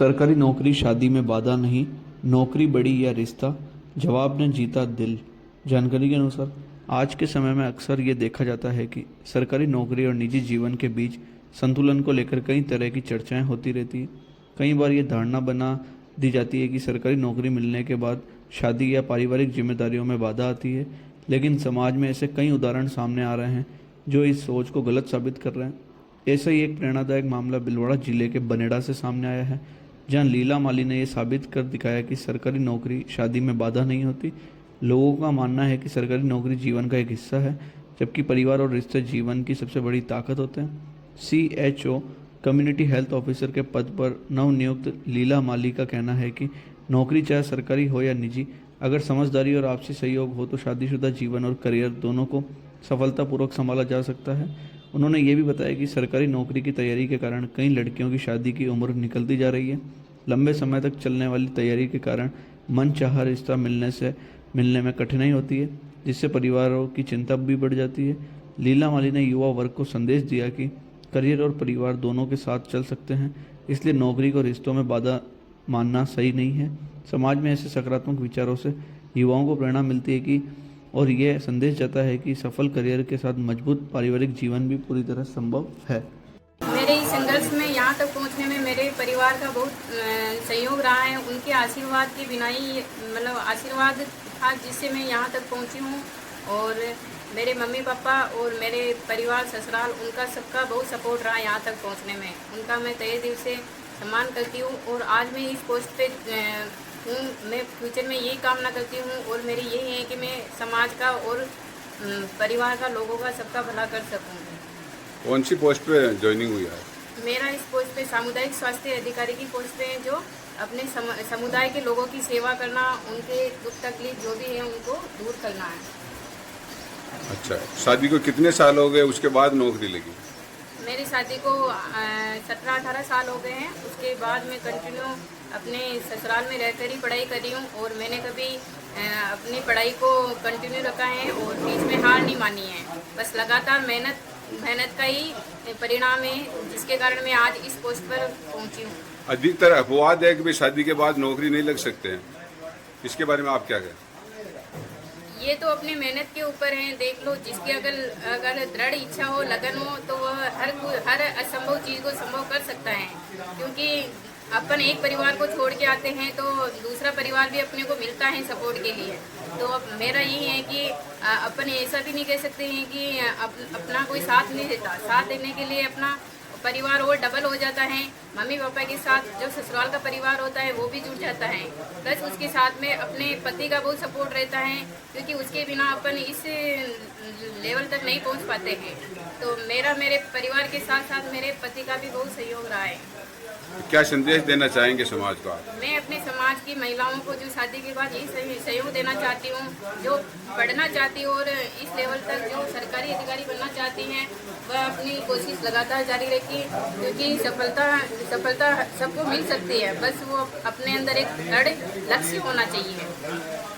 सरकारी नौकरी शादी में बाधा नहीं, नौकरी बड़ी या रिश्ता, जवाब ने जीता दिल। जानकारी के अनुसार आज के समय में अक्सर ये देखा जाता है कि सरकारी नौकरी और निजी जीवन के बीच संतुलन को लेकर कई तरह की चर्चाएं होती रहती है। कई बार ये धारणा बना दी जाती है कि सरकारी नौकरी मिलने के बाद शादी या पारिवारिक जिम्मेदारियों में बाधा आती है, लेकिन समाज में ऐसे कई उदाहरण सामने आ रहे हैं जो इस सोच को गलत साबित कर रहे हैं। ऐसा ही एक प्रेरणादायक मामला भिलवाड़ा जिले के बनेड़ा से सामने आया है, जहां लीला माली ने यह साबित कर दिखाया कि सरकारी नौकरी शादी में बाधा नहीं होती। लोगों का मानना है कि सरकारी नौकरी जीवन का एक हिस्सा है, जबकि परिवार और रिश्ते जीवन की सबसे बड़ी ताकत होते हैं। CHO कम्युनिटी हेल्थ ऑफिसर के पद पर नवनियुक्त लीला माली का कहना है कि नौकरी चाहे सरकारी हो या निजी, अगर समझदारी और आपसी सहयोग हो तो शादीशुदा जीवन और करियर दोनों को सफलतापूर्वक संभाला जा सकता है। उन्होंने ये भी बताया कि सरकारी नौकरी की तैयारी के कारण कई लड़कियों की शादी की उम्र निकलती जा रही है। लंबे समय तक चलने वाली तैयारी के कारण मनचाहा रिश्ता मिलने में कठिनाई होती है, जिससे परिवारों की चिंता भी बढ़ जाती है। लीला माली ने युवा वर्ग को संदेश दिया कि करियर और परिवार दोनों के साथ चल सकते हैं, इसलिए नौकरी को रिश्तों में बाधा मानना सही नहीं है। समाज में ऐसे सकारात्मक विचारों से युवाओं को प्रेरणा मिलती है कि और यह संदेश जाता है कि सफल करियर के साथ मजबूत पारिवारिक जीवन भी पूरी तरह संभव है। मेरे इस संघर्ष में यहाँ तक पहुँचने में मेरे परिवार का बहुत सहयोग रहा है। उनके आशीर्वाद के बिना ही आशीर्वाद था जिससे मैं यहाँ तक पहुँची हूँ। और मेरे मम्मी पापा और मेरे परिवार ससुराल, उनका सबका बहुत सपोर्ट रहा यहाँ तक पहुँचने में। उनका मैं तहे दिल से सम्मान करती हूँ और आज मैं इस पोस्ट पे हूँ। मैं फ्यूचर में यही कामना करती हूँ और मेरी यही है कि मैं समाज का और परिवार का, लोगों का, सबका भला कर सकूँ। कौन सी पोस्ट पे ज्वाइनिंग हुई है? मेरा इस पोस्ट पे सामुदायिक स्वास्थ्य अधिकारी की पोस्ट पे है, जो अपने समुदाय के लोगों की सेवा करना, उनके दुख तकलीफ जो भी है उनको दूर करना है। अच्छा, शादी को कितने साल हो गए, उसके बाद नौकरी लगी? मेरी शादी को 17-18 साल हो गए हैं। उसके बाद मैं कंटिन्यू अपने ससुराल में रहकर ही पढ़ाई कर रही हूँ और मैंने कभी अपनी पढ़ाई को कंटिन्यू रखा है और बीच में हार नहीं मानी है। बस लगातार मेहनत का ही परिणाम है, जिसके कारण मैं आज इस पोस्ट पर पहुँची हूँ। अधिकतर अपवाद है कि भाई शादी के बाद नौकरी नहीं लग सकते हैं, इसके बारे में आप क्या कहें? ये तो अपनी मेहनत के ऊपर है। देख लो, जिसकी अगर दृढ़ इच्छा हो, लगन हो, तो वह हर असंभव चीज़ को संभव कर सकता है। क्योंकि अपन एक परिवार को छोड़ के आते हैं तो दूसरा परिवार भी अपने को मिलता है सपोर्ट के लिए। तो अब मेरा यही है कि अपन ऐसा भी नहीं कह सकते हैं कि अपना कोई साथ नहीं देता। साथ देने के लिए अपना परिवार और डबल हो जाता है। मम्मी पापा के साथ जो ससुराल का परिवार होता है वो भी जुड़ जाता है। प्लस उसके साथ में अपने पति का बहुत सपोर्ट रहता है, क्योंकि उसके बिना अपन इस लेवल तक नहीं पहुंच पाते हैं। तो मेरे परिवार के साथ साथ मेरे पति का भी बहुत सहयोग रहा है। क्या संदेश देना चाहेंगे समाज को? मैं अपने समाज की महिलाओं को जो शादी के बाद यही सहयोग देना चाहती हूँ, जो पढ़ना चाहती और इस लेवल तक जो सरकारी अधिकारी बनना चाहती हैं, वह अपनी कोशिश लगातार जारी रखी, क्योंकि सफलता सबको मिल सकती है। बस वो अपने अंदर एक दृढ़ लक्ष्य होना चाहिए।